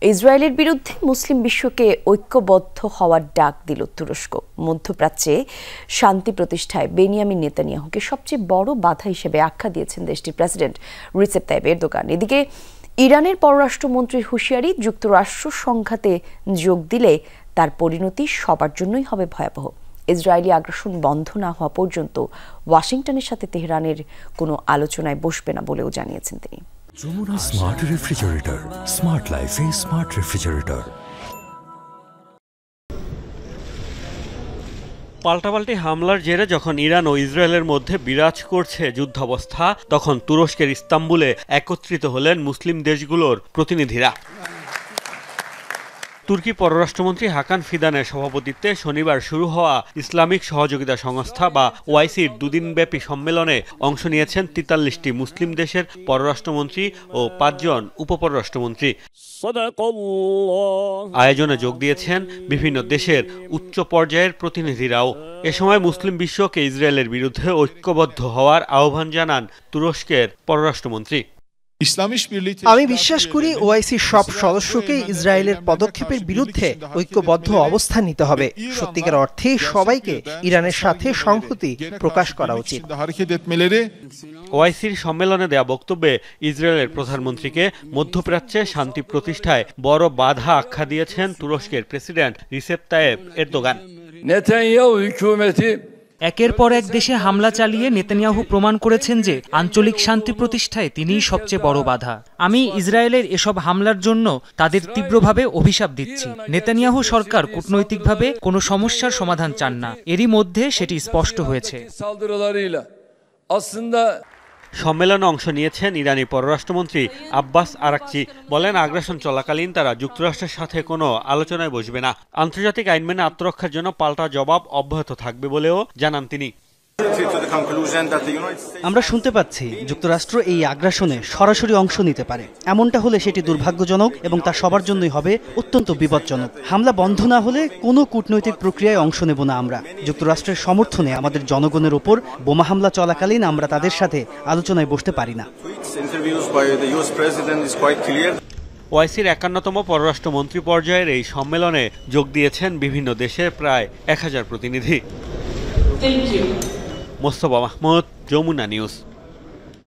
ইসরায়েলের বিরুদ্ধে মুসলিম বিশ্বকে ঐক্যবদ্ধ হওয়ার ডাক দিল তুরস্ক। মধ্যপ্রাচ্যে শান্তি প্রতিষ্ঠায় বেনিয়ামিন নেতানিয়াহুকে সবচেয়ে বড় বাধা হিসেবে আখ্যা দিয়েছেন দেশটির প্রেসিডেন্ট রিসেপ তাইপ এরদোগান। এদিকে ইরানের পররাষ্ট্রমন্ত্রীর হুঁশিয়ারি, যুক্তরাষ্ট্র সংঘাতে যোগ দিলে তার পরিণতি সবার জন্যই হবে ভয়াবহ। ইসরায়েলি আগ্রাসন বন্ধ না হওয়া পর্যন্ত ওয়াশিংটনের সাথে তেহরানের কোনো আলোচনায় বসবে না বলেও জানিয়েছেন তিনি। যমুনা স্মার্ট রেফ্রিজারেটর, স্মার্ট লাইফে স্মার্ট রেফ্রিজারেটর। পাল্টাপাল্টি হামলার জেরে যখন ইরান ও ইসরায়েলের মধ্যে বিরাজ করছে যুদ্ধাবস্থা, তখন তুরস্কের ইস্তাম্বুলে একত্রিত হলেন মুসলিম দেশগুলোর প্রতিনিধিরা। তুর্কি পররাষ্ট্রমন্ত্রী হাকান ফিদানের সভাপতিত্বে শনিবার শুরু হওয়া ইসলামিক সহযোগিতা সংস্থা বা ওআইসির দুদিনব্যাপী সম্মেলনে অংশ নিয়েছেন ৪৩টি মুসলিম দেশের পররাষ্ট্রমন্ত্রী ও ৫ জন উপপররাষ্ট্রমন্ত্রী। আয়োজনে যোগ দিয়েছেন বিভিন্ন দেশের উচ্চ পর্যায়ের প্রতিনিধিরাও। এ সময় মুসলিম বিশ্বকে ইসরায়েলের বিরুদ্ধে ঐক্যবদ্ধ হওয়ার আহ্বান জানান তুরস্কের পররাষ্ট্রমন্ত্রী। আমি বিশ্বাস করি ওআইসির সব সদস্যকে ইসরায়েলের পদক্ষেপের বিরুদ্ধে ঐক্যবদ্ধ অবস্থান নিতে হবে। সত্যিকার অর্থে সবাইকে ইরানের সাথে সংহতি প্রকাশ করা উচিত। ওআইসির সম্মেলনে দেয়া বক্তব্যে ইসরায়েলের প্রধানমন্ত্রীকে মধ্যপ্রাচ্যে শান্তি প্রতিষ্ঠায় বড় বাধা আখ্যা দিয়েছেন তুরস্কের প্রেসিডেন্ট রিসেপ তাইপ এরদোগান। একের পর এক দেশে হামলা চালিয়ে নেতানিয়াহু প্রমাণ করেছেন যে আঞ্চলিক শান্তি প্রতিষ্ঠায় তিনিই সবচেয়ে বড় বাধা। আমি ইসরায়েলের এসব হামলার জন্য তাদের তীব্রভাবে অভিশাপ দিচ্ছি। নেতানিয়াহু সরকার কূটনৈতিকভাবে কোনো সমস্যার সমাধান চান না, এরই মধ্যে সেটি স্পষ্ট হয়েছে। সম্মেলনে অংশ নিয়েছেন ইরানি পররাষ্ট্রমন্ত্রী আব্বাস আরাকচি। বলেন, আগ্রাসন চলাকালীন তারা যুক্তরাষ্ট্রের সাথে কোনো আলোচনায় বসবে না। আন্তর্জাতিক আইন মেনে আত্মরক্ষার জন্য পাল্টা জবাব অব্যাহত থাকবে বলেও জানান তিনি। আমরা শুনতে পাচ্ছি যুক্তরাষ্ট্র এই আগ্রাসনে সরাসরি অংশ নিতে পারে। এমনটা হলে সেটি দুর্ভাগ্যজনক এবং তা সবার জন্যই হবে অত্যন্ত বিপজ্জনক। হামলা বন্ধ না হলে কোনো কূটনৈতিক প্রক্রিয়ায় অংশ নেব না আমরা। যুক্তরাষ্ট্রের সমর্থনে আমাদের জনগণের ওপর বোমা হামলা চলাকালীন আমরা তাদের সাথে আলোচনায় বসতে পারি না। ওআইসির ৫১তম পররাষ্ট্রমন্ত্রী পর্যায়ের এই সম্মেলনে যোগ দিয়েছেন বিভিন্ন দেশের প্রায় ১,০০০ প্রতিনিধি। মোস্তফা মাহমুদ, যমুনা নিউজ।